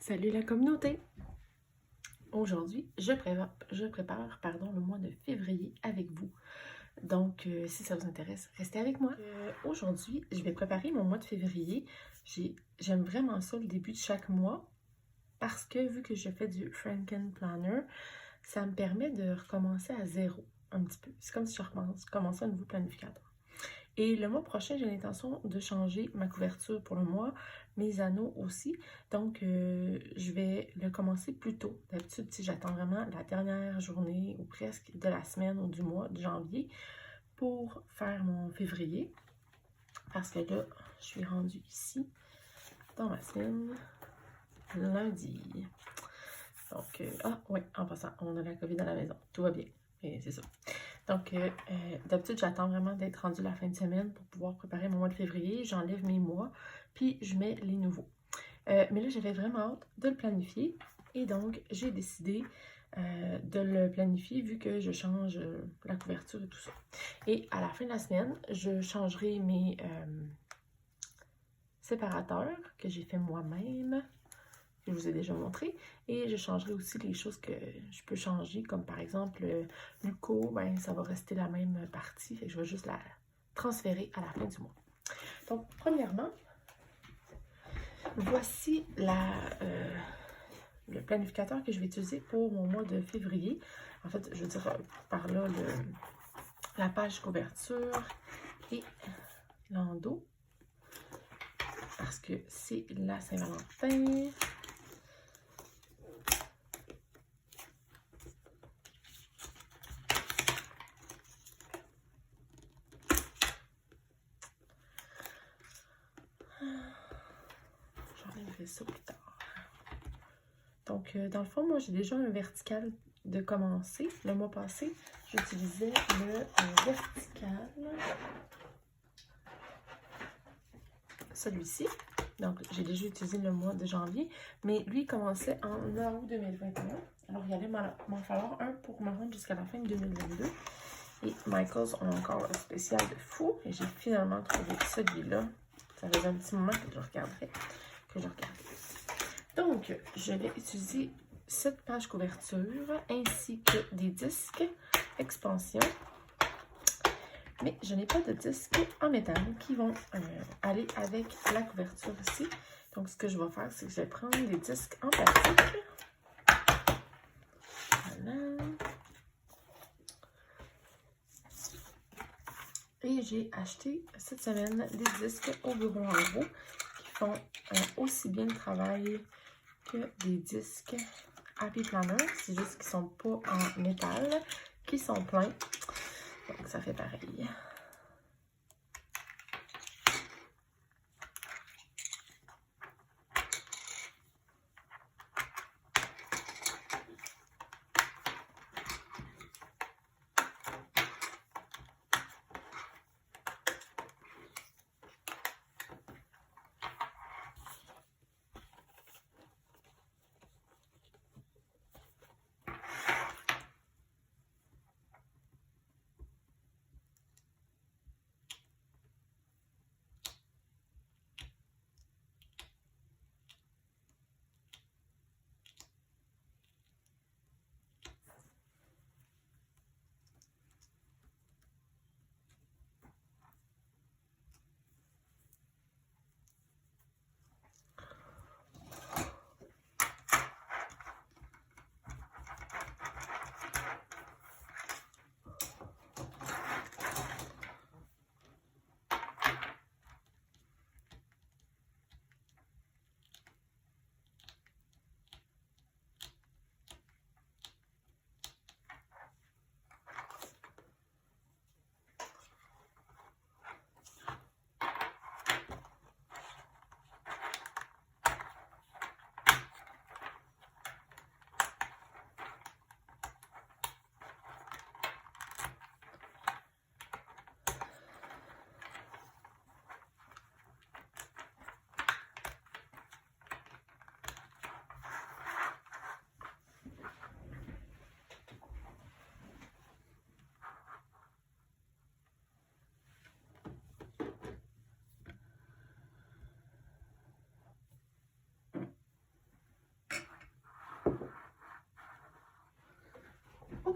Salut la communauté! Aujourd'hui, je prépare le mois de février avec vous. Donc, si ça vous intéresse, restez avec moi. Aujourd'hui, je vais préparer mon mois de février. J'aime vraiment ça le début de chaque mois parce que vu que je fais du Franken Planner, ça me permet de recommencer à zéro un petit peu. C'est comme si je commençais un nouveau planificateur. Et le mois prochain, j'ai l'intention de changer ma couverture pour le mois, mes anneaux aussi. Donc, je vais le commencer plus tôt. D'habitude, si j'attends vraiment la dernière journée ou presque de la semaine ou du mois de janvier pour faire mon février. Parce que là, je suis rendue ici dans ma semaine lundi. Donc, en passant, on a la COVID à la maison. Tout va bien. Et c'est ça. Donc, d'habitude, j'attends vraiment d'être rendue la fin de semaine pour pouvoir préparer mon mois de février. J'enlève mes mois, puis je mets les nouveaux. Mais là, j'avais vraiment hâte de le planifier. Et donc, j'ai décidé de le planifier vu que je change la couverture et tout ça. Et à la fin de la semaine, je changerai mes séparateurs que j'ai fait moi-même. Je vous ai déjà montré. Et je changerai aussi les choses que je peux changer, comme par exemple l'UCO, ben ça va rester la même partie. Fait que je vais juste la transférer à la fin du mois. Donc, premièrement, voici le planificateur que je vais utiliser pour mon mois de février. En fait, je veux dire par là la page couverture et l'endos. Parce que c'est la Saint-Valentin. Ça plus tard. Donc, dans le fond, moi, j'ai déjà un vertical de commencer. Le mois passé, j'utilisais le vertical. Celui-ci. Donc, j'ai déjà utilisé le mois de janvier. Mais lui, il commençait en août 2021. Alors, il allait m'en falloir un pour me rendre jusqu'à la fin de 2022. Et Michaels ont encore un spécial de fou. Et j'ai finalement trouvé celui-là. Ça faisait un petit moment que je regardais. Donc, je vais utiliser cette page couverture ainsi que des disques expansion. Mais je n'ai pas de disques en métal qui vont aller avec la couverture ici. Donc, ce que je vais faire, c'est que je vais prendre des disques en plastique. Voilà. Et j'ai acheté cette semaine des disques au bureau en gros qui font aussi bien le travail que des disques Happy Planner. C'est juste qu'ils ne sont pas en métal, qui sont pleins. Donc, ça fait pareil.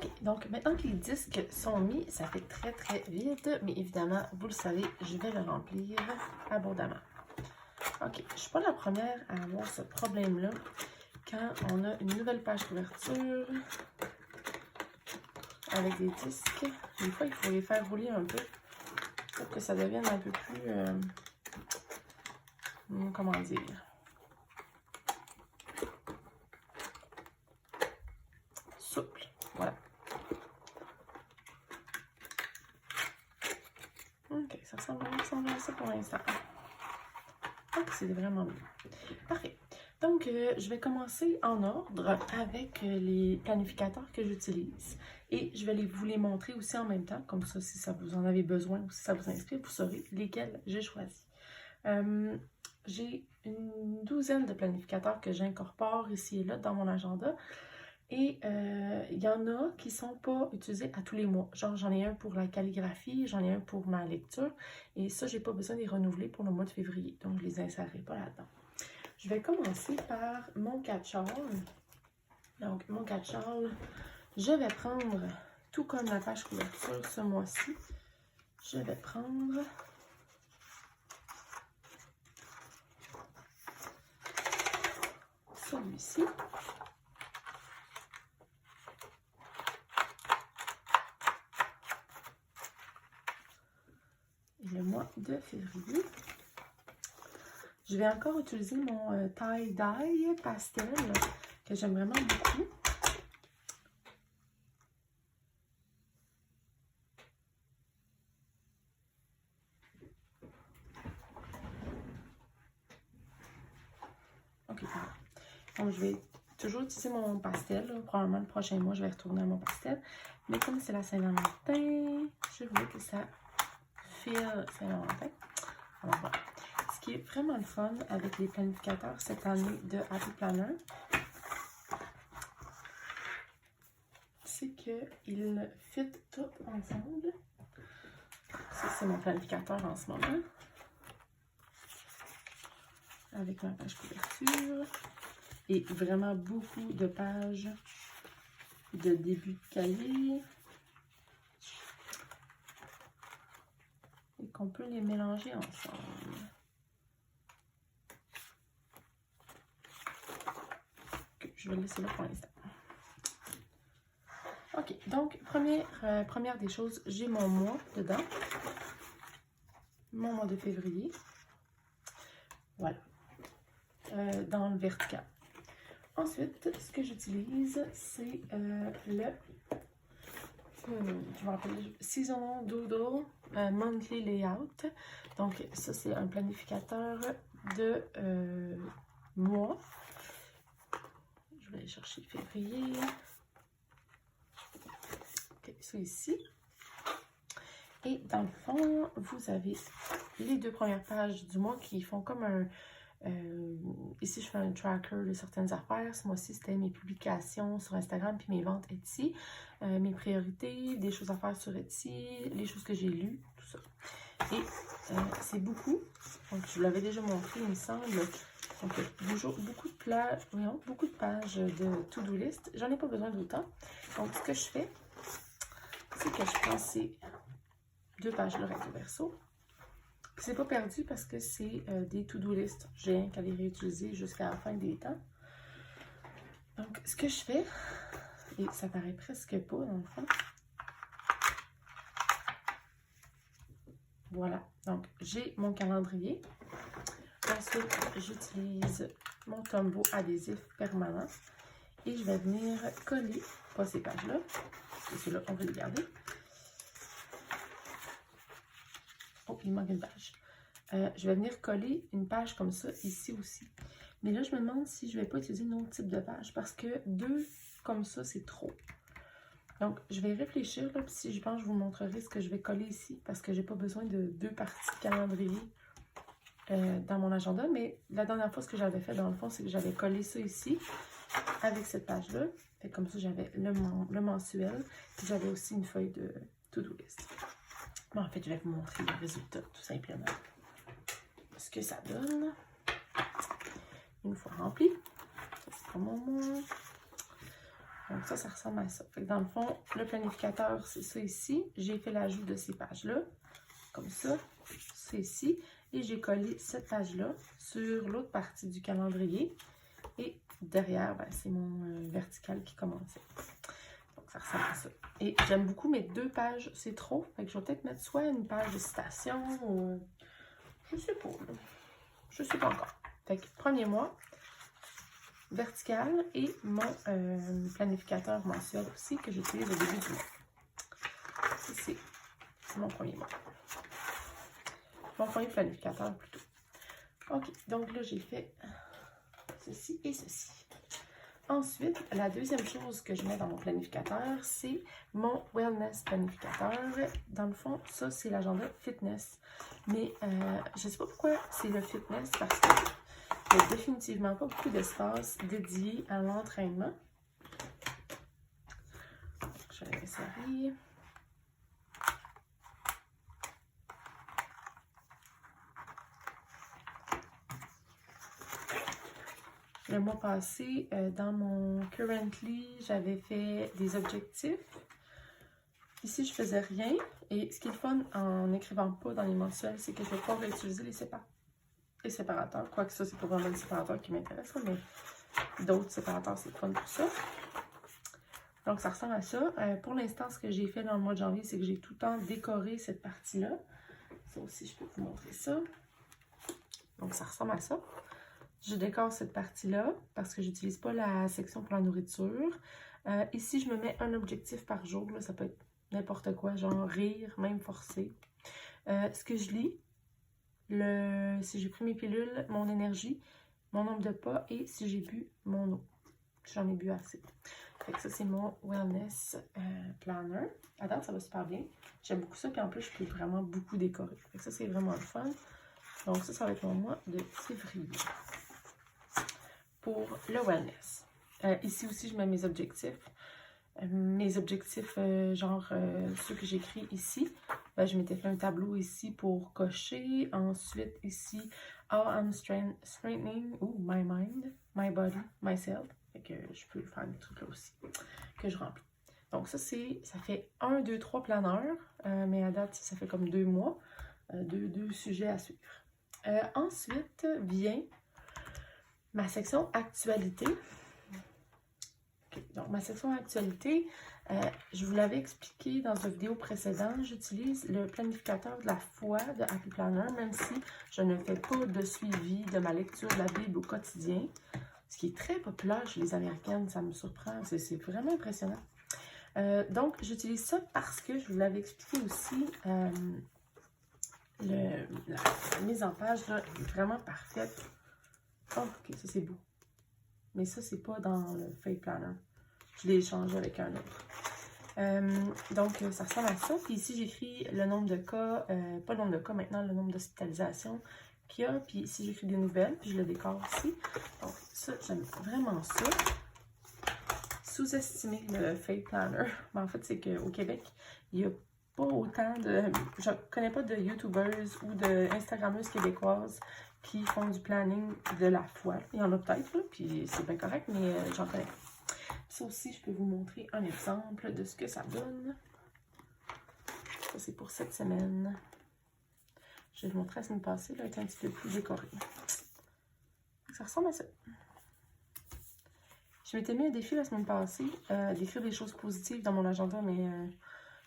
Ok, donc maintenant que les disques sont mis, ça fait très très vite, mais évidemment, vous le savez, je vais le remplir abondamment. Ok, je ne suis pas la première à avoir ce problème-là quand on a une nouvelle page couverture avec des disques. Des fois, il faut les faire rouler un peu pour que ça devienne un peu plus, comment dire, souple. Voilà. Ok, ça ressemble à ça pour l'instant. Donc, c'est vraiment bien. Parfait. Donc, je vais commencer en ordre avec les planificateurs que j'utilise. Et je vais vous les montrer aussi en même temps. Comme ça, si ça vous en avez besoin ou si ça vous inspire, vous saurez lesquels j'ai choisi. J'ai une douzaine de planificateurs que j'incorpore ici et là dans mon agenda. Et il y en a qui ne sont pas utilisés à tous les mois. Genre, j'en ai un pour la calligraphie, j'en ai un pour ma lecture. Et ça, je n'ai pas besoin de les renouveler pour le mois de février. Donc, je ne les insérerai pas là-dedans. Je vais commencer par mon catch-all. Donc, mon catch-all, je vais prendre, tout comme la page couverture ce mois-ci, je vais prendre celui-ci. Et le mois de février. Je vais encore utiliser mon tie-dye pastel que j'aime vraiment beaucoup. Ok, donc je vais toujours utiliser mon pastel. Là. Probablement le prochain mois, je vais retourner à mon pastel. Mais comme c'est la Saint-Valentin, je voulais que ça file Saint-Valentin. Alors voilà. Ce qui est vraiment le fun avec les planificateurs cette année de Happy Planner, c'est qu'ils fit tout ensemble. Ça, c'est mon planificateur en ce moment. Avec ma page couverture. Et vraiment beaucoup de pages de début de cahier. Et qu'on peut les mélanger ensemble. Okay, je vais le laisser là pour l'instant. Ok, donc première des choses, j'ai mon mois dedans. Mon mois de février. Voilà. Dans le vertical. Ensuite, ce que j'utilise, c'est le je me rappelle, Seasonal Doodle Monthly Layout. Donc, ça, c'est un planificateur de mois. Je vais aller chercher février. Ok, c'est ici. Et dans le fond, vous avez les deux premières pages du mois qui font comme un... ici, je fais un tracker de certaines affaires. Ce mois-ci, c'était mes publications sur Instagram puis mes ventes Etsy. Mes priorités, des choses à faire sur Etsy, les choses que j'ai lues, tout ça. Et c'est beaucoup. Donc, je vous l'avais déjà montré, il me semble. Donc, beaucoup de pages de to-do list. J'en ai pas besoin d'autant. Donc, ce que je fais, c'est que je prends ces deux pages-là recto verso. C'est pas perdu parce que c'est des to-do list. J'ai rien qu'à les réutiliser jusqu'à la fin des temps. Donc, ce que je fais, et ça paraît presque pas dans le fond. Voilà. Donc, j'ai mon calendrier. Ensuite, j'utilise mon tombeau adhésif permanent. Et je vais venir coller, pas ces pages-là, parce que ceux-là, on va les garder. Oh, il manque une page. Je vais venir coller une page comme ça ici aussi. Mais là, je me demande si je ne vais pas utiliser un autre type de page parce que deux comme ça, c'est trop. Donc, je vais réfléchir, là, puis si je pense, je vous montrerai ce que je vais coller ici parce que je n'ai pas besoin de deux parties de calendrier dans mon agenda. Mais la dernière fois, ce que j'avais fait, dans le fond, c'est que j'avais collé ça ici avec cette page-là. Fait comme ça, j'avais le mensuel. J'avais aussi une feuille de to-do list. Bon, en fait, je vais vous montrer le résultat, tout simplement. Ce que ça donne. Une fois rempli. Ça, c'est pour mon mois. Donc ça ressemble à ça. Fait que dans le fond, le planificateur, c'est ça ici. J'ai fait l'ajout de ces pages-là, comme ça. C'est ici. Et j'ai collé cette page-là sur l'autre partie du calendrier. Et derrière, ben, c'est mon vertical qui commençait. Donc ça ressemble à ça. Et j'aime beaucoup mes 2 pages, c'est trop. Fait que je vais peut-être mettre soit une page de citation ou... je sais pas. Là. Je sais pas encore. Fait que premier mois, vertical et mon planificateur mensuel aussi que j'utilise au début du mois. C'est mon premier mois. Mon premier planificateur plutôt. Ok, donc là j'ai fait ceci et ceci. Ensuite, la deuxième chose que je mets dans mon planificateur, c'est mon wellness planificateur. Dans le fond, ça c'est l'agenda fitness. Mais je ne sais pas pourquoi c'est le fitness parce que il n'y a définitivement pas beaucoup d'espace dédié à l'entraînement. Je vais l'insérer. Le mois passé, dans mon Currently, j'avais fait des objectifs. Ici, je faisais rien. Et ce qui est le fun en n'écrivant pas dans les mensuels, c'est que je vais pouvoir réutiliser les séparateurs. Quoique ça, c'est pas vraiment les séparateurs qui m'intéressent, mais d'autres séparateurs, c'est fun pour ça. Donc, ça ressemble à ça. Pour l'instant, ce que j'ai fait dans le mois de janvier, c'est que j'ai tout le temps décoré cette partie-là. Ça aussi, je peux vous montrer ça. Donc, ça ressemble à ça. Je décore cette partie-là parce que j'utilise pas la section pour la nourriture. Ici, je me mets un objectif par jour. Là, ça peut être n'importe quoi, genre rire, même forcer. Ce que je lis, si j'ai pris mes pilules, mon énergie, mon nombre de pas et si j'ai bu mon eau. J'en ai bu assez. Fait que ça, c'est mon wellness planner. À date, ça va super bien. J'aime beaucoup ça. Puis en plus, je peux vraiment beaucoup décorer. Fait que ça, c'est vraiment le fun. Donc ça va être mon mois de février. Pour le wellness. Ici aussi, je mets mes objectifs. Ceux que j'écris ici. Je m'étais fait un tableau ici pour cocher. Ensuite, ici, how I'm strengthening my mind, my body, myself. Fait que je peux faire des trucs là aussi que je remplis. Donc ça fait 1, 2, 3 planeurs. Mais à date, ça fait comme 2 mois. Deux sujets à suivre. Ensuite vient ma section actualité. Okay, donc, ma section actualité, je vous l'avais expliqué dans une vidéo précédente, j'utilise le planificateur de la foi de Happy Planner, même si je ne fais pas de suivi de ma lecture de la Bible au quotidien, ce qui est très populaire chez les Américaines, ça me surprend, c'est vraiment impressionnant. Donc, j'utilise ça parce que je vous l'avais expliqué aussi, la mise en page là, est vraiment parfaite. Oh, ok, ça c'est beau. Mais ça, c'est pas dans le Faith Planner. Je l'ai échangé avec un autre. Donc, ça ressemble à ça. Puis ici, j'écris le nombre de cas, pas le nombre de cas maintenant, le nombre d'hospitalisations qu'il y a. Puis ici, j'écris des nouvelles, puis je le décore aussi. Donc, ça, j'aime vraiment ça. Sous-estimer le Faith Planner. Mais en fait, c'est qu'au Québec, il n'y a pas autant de... Je connais pas de YouTubers ou de Instagrammeuses québécoises qui font du planning de la foi. Il y en a peut-être, là, puis c'est bien correct, mais j'en connais pas. Ça aussi, je peux vous montrer un exemple de ce que ça donne. Ça, c'est pour cette semaine. Je vais vous montrer la semaine passée, là, elle est un petit peu plus décorée. Ça ressemble à ça. Je m'étais mis un défi la semaine passée d'écrire des choses positives dans mon agenda, mais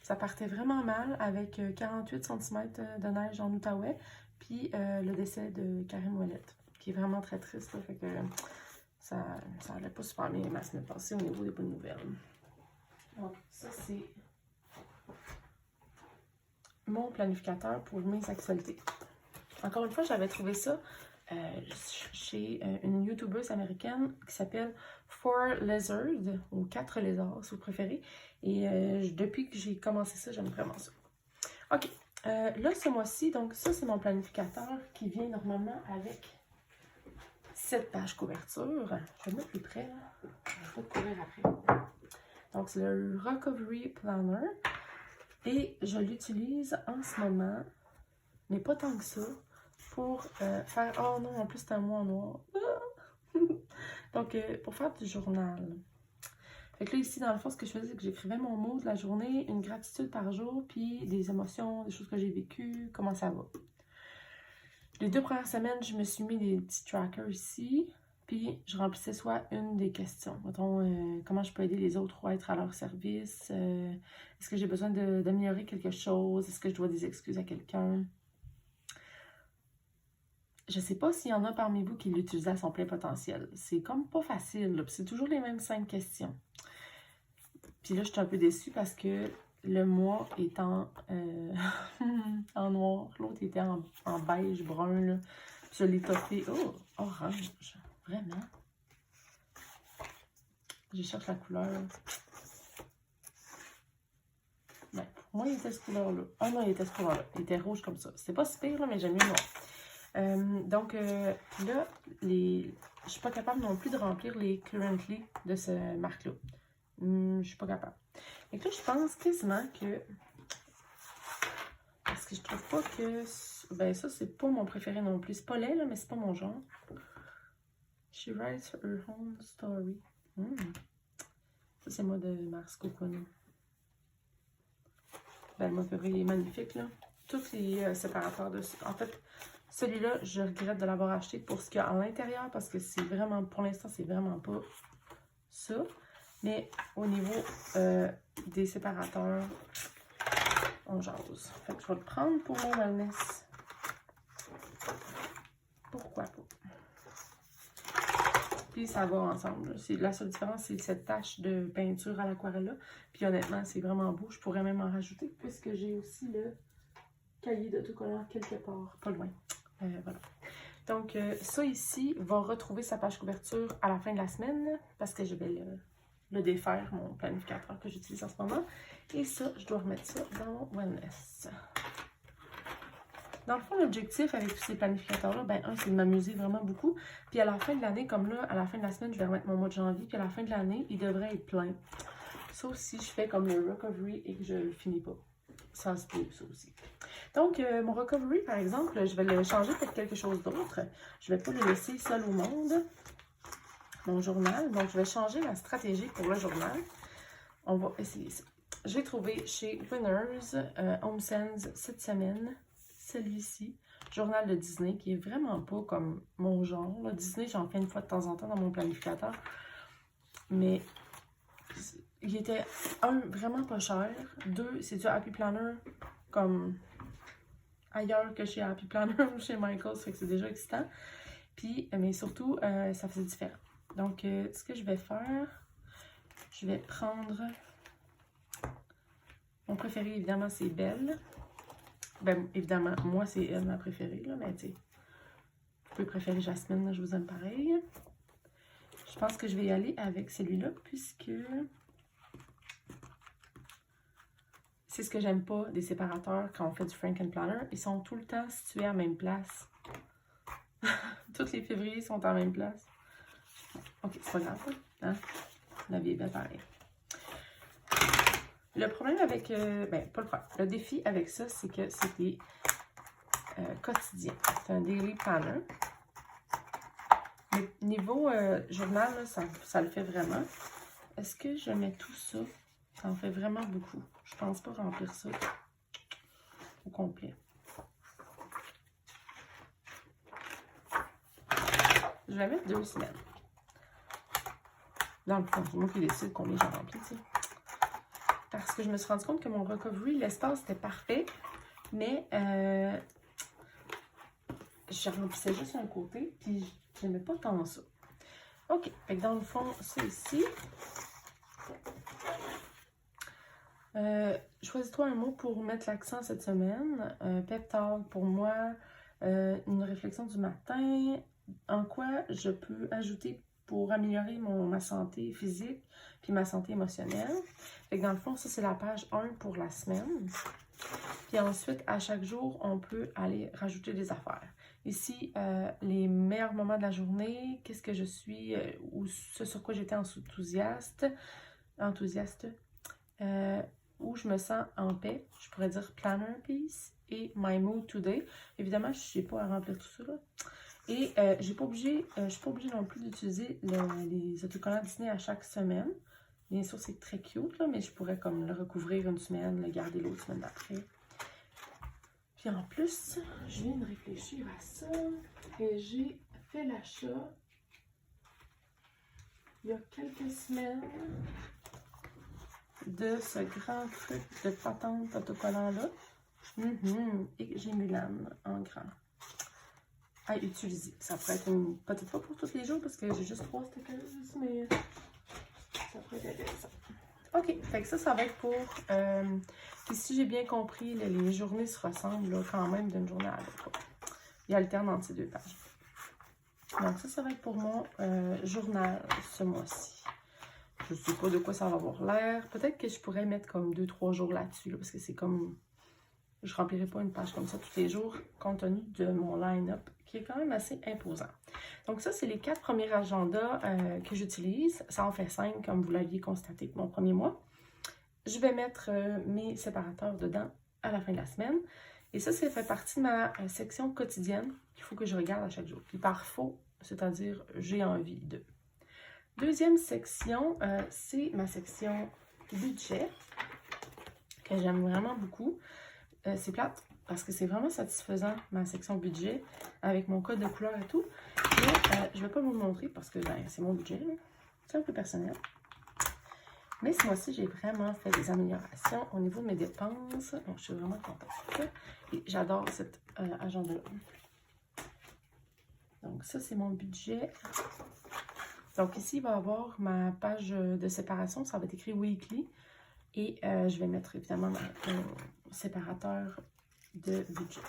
ça partait vraiment mal avec 48 cm de neige en Outaouais, puis le décès de Karim Ouellette, qui est vraiment très triste, là, fait que ça allait pas super bien la semaine passée au niveau des bonnes nouvelles. Donc ça c'est mon planificateur pour mes actualités. Encore une fois, j'avais trouvé ça chez une YouTubeuse américaine qui s'appelle 4 Lizards, ou 4 lézards si vous préférez. Et depuis que j'ai commencé ça, j'aime vraiment ça. Ok, là ce mois-ci, donc ça c'est mon planificateur qui vient normalement avec cette page couverture. Je vais le mettre plus près, là. Je vais courir après. Donc c'est le Recovery Planner. Et je l'utilise en ce moment, mais pas tant que ça, pour faire... Oh non, en plus c'est un mois en noir. Donc, pour faire du journal. Fait que là, ici, dans le fond, ce que je faisais, c'est que j'écrivais mon mot de la journée, une gratitude par jour, puis des émotions, des choses que j'ai vécues, comment ça va. Les 2 premières semaines, je me suis mis des petits trackers ici, puis je remplissais soit une des questions. Mettons, comment je peux aider les autres ou être à leur service? Est-ce que j'ai besoin d'améliorer quelque chose? Est-ce que je dois des excuses à quelqu'un? Je sais pas s'il y en a parmi vous qui l'utilisent à son plein potentiel. C'est comme pas facile, c'est toujours les mêmes 5 questions. Puis là, je suis un peu déçue parce que le mois est en noir, l'autre était en beige, brun, là. Puis je l'ai topé, oh, orange, vraiment. Je cherche la couleur. Ben, pour moi, il était cette couleur-là. Ah non, il était cette couleur-là. Il était rouge comme ça. C'était pas si pire, là, mais j'aime mieux noir. Donc, là, je suis pas capable non plus de remplir les currently de ce marque-là. Je suis pas capable. Et là, je pense quasiment que... Parce que je trouve pas que... Ben, ça, c'est pas mon préféré non plus. C'est pas laid, là, mais c'est pas mon genre. She writes her own story. Ça, c'est moi de Mars Cocoon. Ben, le mois de février est magnifique, là. Tous les séparateurs dessus. En fait, celui-là, je regrette de l'avoir acheté pour ce qu'il y a à l'intérieur parce que c'est vraiment... Pour l'instant, c'est vraiment pas ça. Mais au niveau des séparateurs, on jase. Fait que je vais le prendre pour mon wellness. Pourquoi pas? Puis ça va ensemble. La seule différence, c'est cette tache de peinture à l'aquarelle-là. Puis honnêtement, c'est vraiment beau. Je pourrais même en rajouter puisque j'ai aussi le cahier d'autocollant quelque part, pas loin. Voilà. Donc, ça ici va retrouver sa page couverture à la fin de la semaine parce que je vais le défaire, mon planificateur que j'utilise en ce moment. Et ça, je dois remettre ça dans mon wellness. Dans le fond, l'objectif avec tous ces planificateurs-là, ben, c'est de m'amuser vraiment beaucoup. Puis à la fin de l'année, comme là, à la fin de la semaine, je vais remettre mon mois de janvier. Puis à la fin de l'année, il devrait être plein. Sauf si je fais comme le recovery et que je le finis pas. Ça se peut, ça aussi. Donc, mon recovery, par exemple, je vais le changer pour quelque chose d'autre. Je vais pas le laisser seul au monde. Mon journal. Donc, je vais changer ma stratégie pour le journal. On va essayer ça. J'ai trouvé chez Winners HomeSense cette semaine, celui-ci, journal de Disney, qui est vraiment pas comme mon genre. Là, Disney, j'en fais une fois de temps en temps dans mon planificateur. Mais il était, vraiment pas cher. 2, c'est du Happy Planner comme ailleurs que chez Happy Planner ou chez Michaels, fait que c'est déjà excitant. Puis, mais surtout, ça faisait différent. Donc, ce que je vais faire, je vais prendre... Mon préféré, évidemment, c'est Belle. Ben, évidemment, moi, c'est elle ma préférée, là, mais tu sais, vous pouvez préférer Jasmine, là, je vous aime pareil. Je pense que je vais y aller avec celui-là, puisque c'est ce que j'aime pas des séparateurs quand on fait du Frankenplanner. Ils sont tout le temps situés à la même place. Toutes les févriers sont à la même place. Ok, c'est pas grave, hein? La vie est belle pareil. Le problème avec, ben, pas le problème, le défi avec ça, c'est que c'était quotidien. C'est un daily planner. Mais niveau journal, là, ça le fait vraiment. Est-ce que je mets tout ça? Ça en fait vraiment beaucoup. Je pense pas remplir ça au complet. Je vais mettre 2 semaines. Dans le fond, c'est moi qui décide combien j'en remplis, tu sais. Parce que je me suis rendu compte que mon recovery, l'espace était parfait, mais je remplissais juste un côté, puis j'aimais pas tant ça. Ok, fait que dans le fond, c'est ici. Choisis-toi un mot pour mettre l'accent cette semaine. Pep talk pour moi, une réflexion du matin. En quoi je peux ajouter pour améliorer ma santé physique puis ma santé émotionnelle. Fait que dans le fond, ça c'est la page 1 pour la semaine. Puis ensuite, à chaque jour, on peut aller rajouter des affaires. Ici, les meilleurs moments de la journée, qu'est-ce que je suis, ou ce sur quoi j'étais enthousiaste, où je me sens en paix. Je pourrais dire planner piece et my mood today. Évidemment, je n'ai pas à remplir tout ça là. Et je ne suis pas obligée non plus d'utiliser les autocollants Disney à chaque semaine. Bien sûr, c'est très cute, là, mais je pourrais comme le recouvrir une semaine, le garder l'autre semaine d'après. Puis en plus, je viens de réfléchir à ça. Et j'ai fait l'achat il y a quelques semaines de ce grand truc de patente autocollant-là. Et j'ai Mulan en grand à utiliser. Ça pourrait être une petite fois pour tous les jours parce que j'ai juste 3 stickers, mais ça pourrait être intéressant. Ok, fait que ça va être pour... puis si j'ai bien compris, les journées se ressemblent là, quand même d'une journée à l'autre. Ils alternent entre ces 2 pages. Donc ça va être pour mon journal ce mois-ci. Je ne sais pas de quoi ça va avoir l'air. Peut-être que je pourrais mettre comme 2-3 jours là-dessus, là, parce que c'est comme... Je ne remplirai pas une page comme ça tous les jours, compte tenu de mon line-up, qui est quand même assez imposant. Donc ça, c'est les 4 premiers agendas que j'utilise. Ça en fait 5, comme vous l'aviez constaté pour mon premier mois. Je vais mettre mes séparateurs dedans à la fin de la semaine. Et ça fait partie de ma section quotidienne qu'il faut que je regarde à chaque jour. Puis par faux, c'est-à-dire j'ai envie de. Deuxième section, c'est ma section budget, que j'aime vraiment beaucoup. C'est plate parce que c'est vraiment satisfaisant, ma section budget, avec mon code de couleur et tout. Mais je ne vais pas vous le montrer parce que c'est mon budget. C'est un peu personnel. Mais ce mois-ci, j'ai vraiment fait des améliorations au niveau de mes dépenses. Donc, je suis vraiment contente de ça. Et j'adore cet agenda-là. Donc, ça, c'est mon budget. Donc, ici, il va y avoir ma page de séparation. Ça va être écrit weekly. Et je vais mettre évidemment mon séparateur de budget.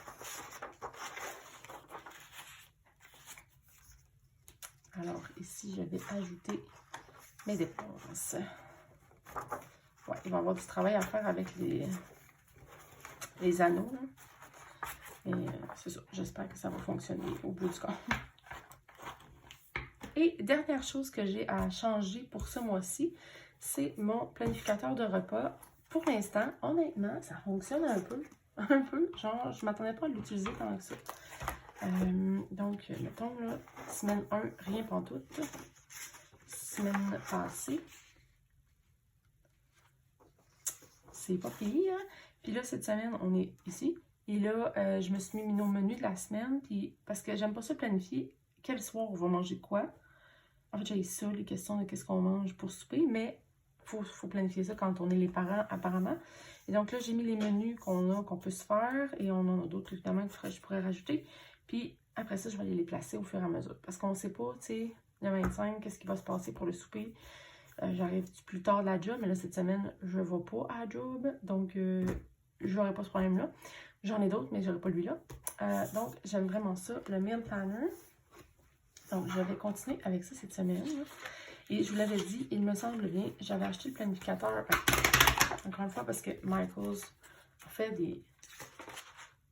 Alors, ici, je vais ajouter mes dépenses. Ouais, il va y avoir du travail à faire avec les anneaux. Là. Et c'est ça. J'espère que ça va fonctionner au bout du compte. Et dernière chose que j'ai à changer pour ce mois-ci, c'est mon planificateur de repas. Pour l'instant, honnêtement, ça fonctionne un peu. Genre, je ne m'attendais pas à l'utiliser tant que ça. Donc, mettons, là, semaine 1, rien pantoute. Semaine passée, c'est pas pire. Puis là, cette semaine, on est ici. Et là, je me suis mis nos menus de la semaine. Puis, parce que j'aime pas ça planifier quel soir on va manger quoi. En fait, j'ai ça, les questions de qu'est-ce qu'on mange pour souper. Mais il faut planifier ça quand on est les parents, apparemment. Et donc là, j'ai mis les menus qu'on peut se faire. Et on en a d'autres, évidemment, que je pourrais rajouter. Puis après ça, je vais aller les placer au fur et à mesure. Parce qu'on ne sait pas, tu sais, le 25, qu'est-ce qui va se passer pour le souper. J'arrive plus tard de la job, mais là, cette semaine, je ne vais pas à la job. Donc, je n'aurai pas ce problème-là. J'en ai d'autres, mais je n'aurai pas lui-là. Donc, j'aime vraiment ça, le meal planner. Donc, je vais continuer avec ça cette semaine. Et je vous l'avais dit, il me semble bien, j'avais acheté le planificateur, encore une fois, parce que Michaels fait des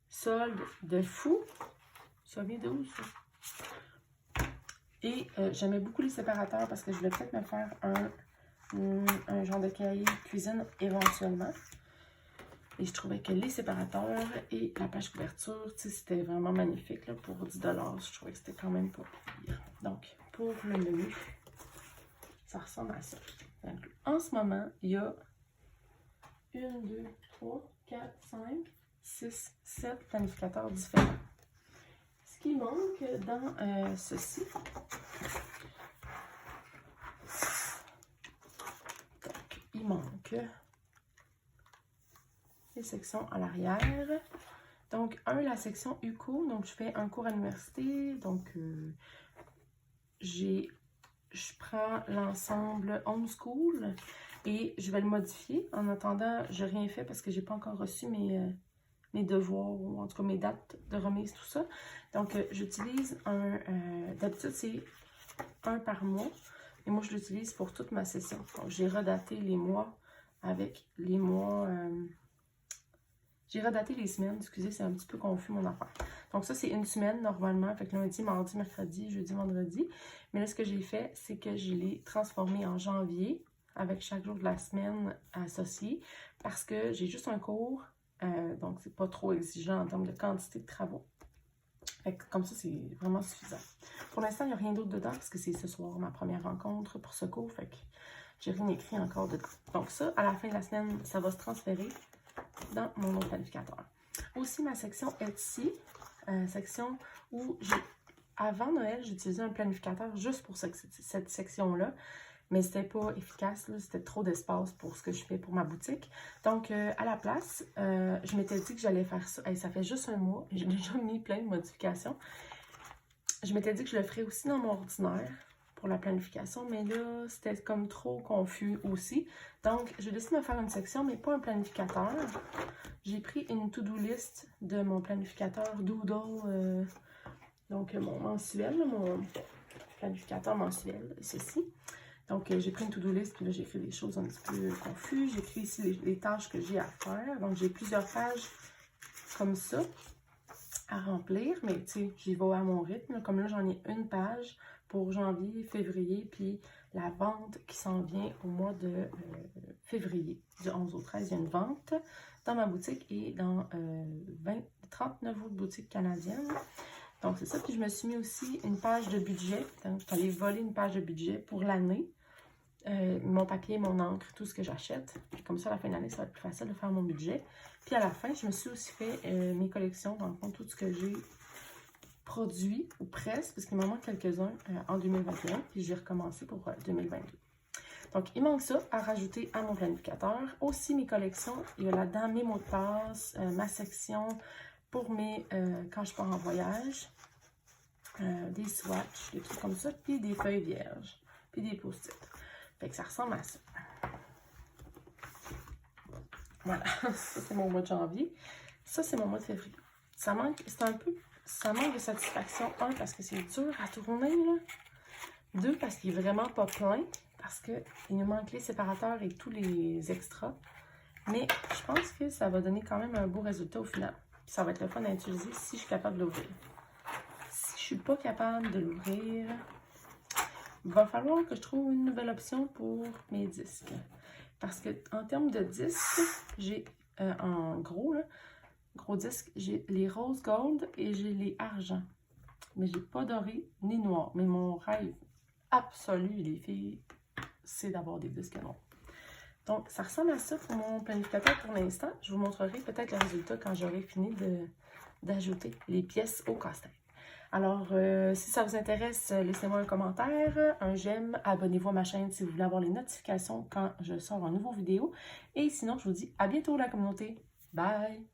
soldes de fou. Ça vient d'où, ça? Et j'aimais beaucoup les séparateurs parce que je voulais peut-être me faire un genre de cahier cuisine éventuellement. Et je trouvais que les séparateurs et la page couverture, c'était vraiment magnifique là, pour 10 $. Je trouvais que c'était quand même pas pire. Donc, pour le menu, ça ressemble à ça. Donc, en ce moment, il y a 1, 2, 3, 4, 5, 6, 7 planificateurs différents. Ce qui manque dans ceci, donc, il manque les sections à l'arrière. Donc, la section UCO. Donc, je fais un cours à l'université. Donc, je prends l'ensemble homeschool et je vais le modifier. En attendant, je n'ai rien fait parce que je n'ai pas encore reçu mes devoirs ou en tout cas mes dates de remise, tout ça. Donc, j'utilise d'habitude, c'est un par mois. Et moi, je l'utilise pour toute ma session. Donc, j'ai redaté les mois avec les mois... j'ai redaté les semaines, excusez, c'est un petit peu confus mon affaire. Donc ça, c'est une semaine normalement, fait que lundi, mardi, mercredi, jeudi, vendredi. Mais là, ce que j'ai fait, c'est que je l'ai transformé en janvier, avec chaque jour de la semaine associé, parce que j'ai juste un cours, donc c'est pas trop exigeant en termes de quantité de travaux. Fait que comme ça, c'est vraiment suffisant. Pour l'instant, il n'y a rien d'autre dedans, parce que c'est ce soir ma première rencontre pour ce cours, fait que j'ai rien écrit encore dedans. Donc ça, à la fin de la semaine, ça va se transférer dans mon autre planificateur. Aussi, ma section Etsy, section où avant Noël, j'utilisais un planificateur juste pour cette section-là. Mais c'était pas efficace, c'était trop d'espace pour ce que je fais pour ma boutique. Donc, à la place, je m'étais dit que j'allais faire ça. Hey, ça fait juste un mois, j'ai déjà mis plein de modifications. Je m'étais dit que je le ferais aussi dans mon ordinaire pour la planification, mais là, c'était comme trop confus aussi. Donc, j'ai décidé de me faire une section, mais pas un planificateur. J'ai pris une to-do list de mon planificateur Doodle, donc mon mensuel, mon planificateur mensuel, ceci. Donc, j'ai pris une to-do list, puis là, j'ai fait des choses un petit peu confuses. J'ai écrit ici les tâches que j'ai à faire. Donc, j'ai plusieurs pages comme ça à remplir, mais tu sais, j'y vais à mon rythme. Comme là, j'en ai une page pour janvier, février, puis la vente qui s'en vient au mois de février. Du 11 au 13, il y a une vente dans ma boutique et dans 39 autres boutiques canadiennes. Donc, c'est ça. Puis, je me suis mis aussi une page de budget. Donc, je suis allée voler une page de budget pour l'année. Mon papier, mon encre, tout ce que j'achète. Comme ça, à la fin de l'année, ça va être plus facile de faire mon budget. Puis, à la fin, je me suis aussi fait mes collections, dans le fond, tout ce que j'ai produit, ou presque, parce qu'il m'en manque quelques-uns en 2021. Puis, j'ai recommencé pour 2022. Donc, il manque ça à rajouter à mon planificateur. Aussi, mes collections, il y a là-dedans mes mots de passe, ma section pour mes quand je pars en voyage, des swatchs, des trucs comme ça, puis des feuilles vierges, puis des post-it. Fait que ça ressemble à ça. Voilà, ça c'est mon mois de janvier. Ça c'est mon mois de février. Ça manque, c'est un peu, ça manque de satisfaction. Un, parce que c'est dur à tourner, là. Deux, parce qu'il est vraiment pas plein, parce qu'il nous manque les séparateurs et tous les extras. Mais je pense que ça va donner quand même un beau résultat au final. Puis ça va être le fun à utiliser si je suis capable de l'ouvrir. Si je suis pas capable de l'ouvrir, il va falloir que je trouve une nouvelle option pour mes disques. Parce que en termes de disques, j'ai en gros, là, gros disque, j'ai les rose gold et j'ai les argent. Mais j'ai pas doré ni noir. Mais mon rêve absolu, les filles, c'est d'avoir des disques noirs. Donc, ça ressemble à ça pour mon planificateur pour l'instant. Je vous montrerai peut-être le résultat quand j'aurai fini d'ajouter les pièces au casse-tête. Alors, si ça vous intéresse, laissez-moi un commentaire, un j'aime, abonnez-vous à ma chaîne si vous voulez avoir les notifications quand je sors une nouvelle vidéo. Et sinon, je vous dis à bientôt la communauté. Bye!